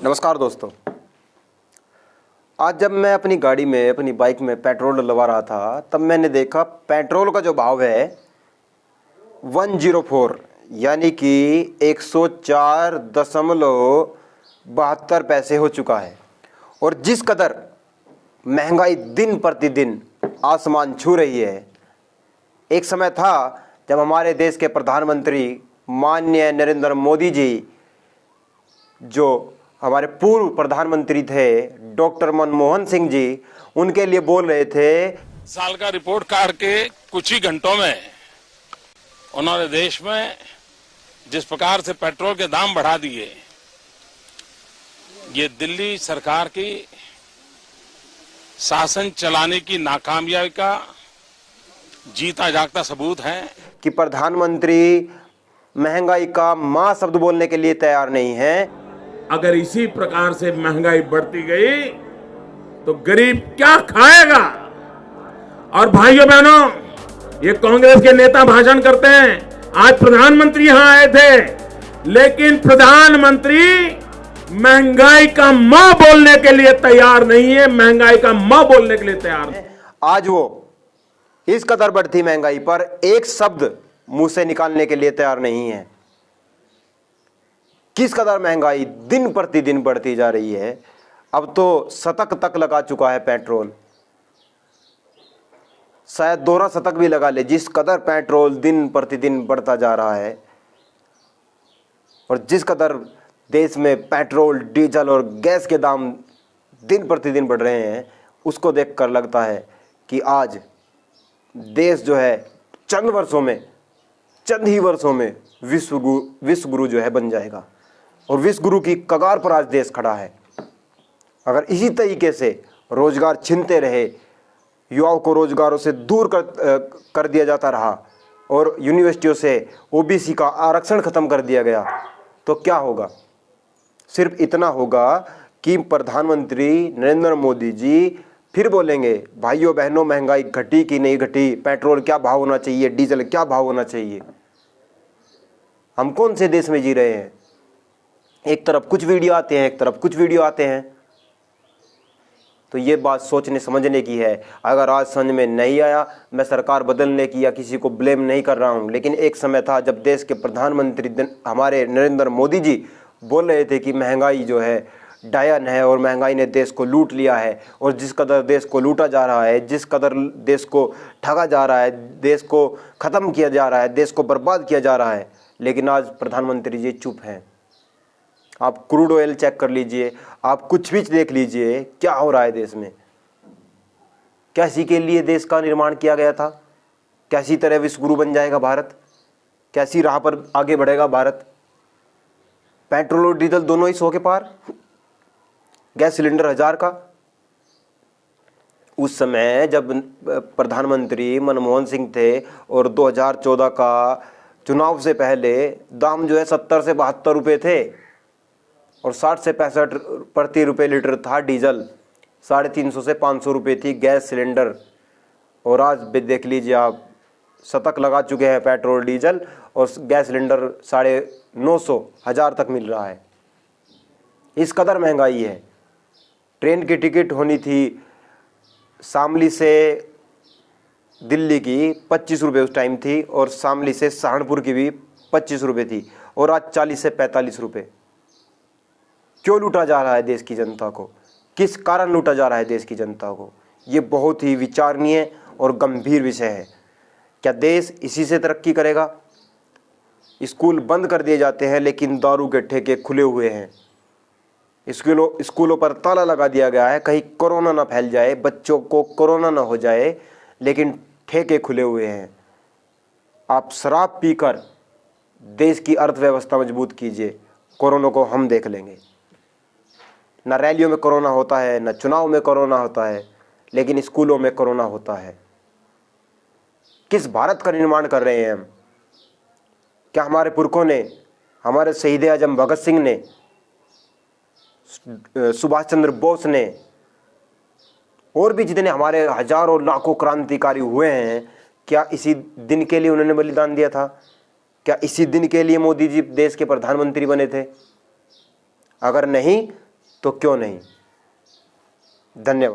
नमस्कार दोस्तों। आज जब मैं अपनी गाड़ी में अपनी बाइक में पेट्रोल डलवा रहा था तब मैंने देखा पेट्रोल का जो भाव है 104 यानी कि 104.72 पैसे हो चुका है। और जिस कदर महंगाई दिन प्रतिदिन आसमान छू रही है, एक समय था जब हमारे देश के प्रधानमंत्री माननीय नरेंद्र मोदी जी, जो हमारे पूर्व प्रधानमंत्री थे डॉक्टर मनमोहन सिंह जी, उनके लिए बोल रहे थे साल का रिपोर्ट कार्ड के कुछ ही घंटों में उन्होंने देश में जिस प्रकार से पेट्रोल के दाम बढ़ा दिए, ये दिल्ली सरकार की शासन चलाने की नाकामयाबी का जीता जागता सबूत है कि प्रधानमंत्री महंगाई का मां शब्द बोलने के लिए तैयार नहीं है। अगर इसी प्रकार से महंगाई बढ़ती गई तो गरीब क्या खाएगा। और भाइयों बहनों, ये कांग्रेस के नेता भाषण करते हैं, आज प्रधानमंत्री यहां आए थे, लेकिन प्रधानमंत्री महंगाई का मां बोलने के लिए तैयार नहीं है, महंगाई का मां बोलने के लिए तैयार नहीं। आज वो इस कदर बढ़ती महंगाई पर एक शब्द मुंह से निकालने के लिए तैयार नहीं है। किस कदर महंगाई दिन प्रतिदिन बढ़ती जा रही है। अब तो शतक तक लगा चुका है पेट्रोल, शायद दोहरा शतक भी लगा ले, जिस कदर पेट्रोल दिन प्रतिदिन बढ़ता जा रहा है। और जिस कदर देश में पेट्रोल, डीजल और गैस के दाम दिन प्रतिदिन बढ़ रहे हैं, उसको देखकर लगता है कि आज देश जो है चंद ही वर्षों में विश्व गुरु जो है बन जाएगा। और विश्व गुरु की कगार पर आज देश खड़ा है। अगर इसी तरीके से रोजगार छीनते रहे, युवाओं को रोजगारों से दूर कर दिया जाता रहा और यूनिवर्सिटियों से ओबीसी का आरक्षण खत्म कर दिया गया, तो क्या होगा? सिर्फ इतना होगा कि प्रधानमंत्री नरेंद्र मोदी जी फिर बोलेंगे, भाइयों बहनों, महंगाई घटी कि नहीं घटी, पेट्रोल क्या भाव होना चाहिए, डीजल क्या भाव होना चाहिए। हम कौन से देश में जी रहे हैं? एक तरफ कुछ वीडियो आते हैं, एक तरफ कुछ वीडियो आते हैं। तो ये बात सोचने समझने की है। अगर आज समझ में नहीं आया, मैं सरकार बदलने की या किसी को ब्लेम नहीं कर रहा हूँ, लेकिन एक समय था जब देश के प्रधानमंत्री हमारे नरेंद्र मोदी जी बोल रहे थे कि महंगाई जो है डायन है और महंगाई ने देश को लूट लिया है। और जिस कदर देश को लूटा जा रहा है, जिस कदर देश को ठगा जा रहा है, देश को ख़त्म किया जा रहा है, देश को बर्बाद किया जा रहा है, लेकिन आज प्रधानमंत्री जी चुप हैं। आप क्रूड ऑयल चेक कर लीजिए, आप कुछ भी देख लीजिए, क्या हो रहा है देश में। कैसी के लिए देश का निर्माण किया गया था, कैसी तरह विश्व गुरु बन जाएगा भारत, कैसी राह पर आगे बढ़ेगा भारत। पेट्रोल और डीजल दोनों ही 100 के पार, गैस सिलेंडर 1000 का। उस समय जब प्रधानमंत्री मनमोहन सिंह थे और 2014 का चुनाव से पहले दाम जो है 70 से 72 रुपये थे और 60 से 65 प्रति रुपये लीटर था डीजल, 350 से 500 रुपये थी गैस सिलेंडर। और आज भी देख लीजिए आप, शतक लगा चुके हैं पेट्रोल डीजल और गैस सिलेंडर 950, 1000 तक मिल रहा है। इस कदर महंगाई है। ट्रेन की टिकट होनी थी शामली से दिल्ली की 25 रुपये उस टाइम थी, और शामली से सहारनपुर की भी 25 रुपये थी, और आज 40 से 45 रुपये। क्यों लूटा जा रहा है देश की जनता को? किस कारण लूटा जा रहा है देश की जनता को? ये बहुत ही विचारणीय और गंभीर विषय है। क्या देश इसी से तरक्की करेगा? स्कूल बंद कर दिए जाते हैं लेकिन दारू के ठेके खुले हुए हैं। स्कूलों पर ताला लगा दिया गया है, कहीं कोरोना ना फैल जाए, बच्चों को कोरोना ना हो जाए, लेकिन ठेके खुले हुए हैं। आप शराब पीकर देश की अर्थव्यवस्था मजबूत कीजिए, कोरोना को हम देख लेंगे। ना रैलियों में कोरोना होता है, ना चुनाव में कोरोना होता है, लेकिन स्कूलों में कोरोना होता है। किस भारत का निर्माण कर रहे हैं हम? क्या हमारे पुरखों ने, हमारे शहीद आजम भगत सिंह ने, सुभाष चंद्र बोस ने, और भी जितने हमारे हजारों लाखों क्रांतिकारी हुए हैं, क्या इसी दिन के लिए उन्होंने बलिदान दिया था? क्या इसी दिन के लिए मोदी जी देश के प्रधानमंत्री बने थे? अगर नहीं तो क्यों नहीं। धन्यवाद।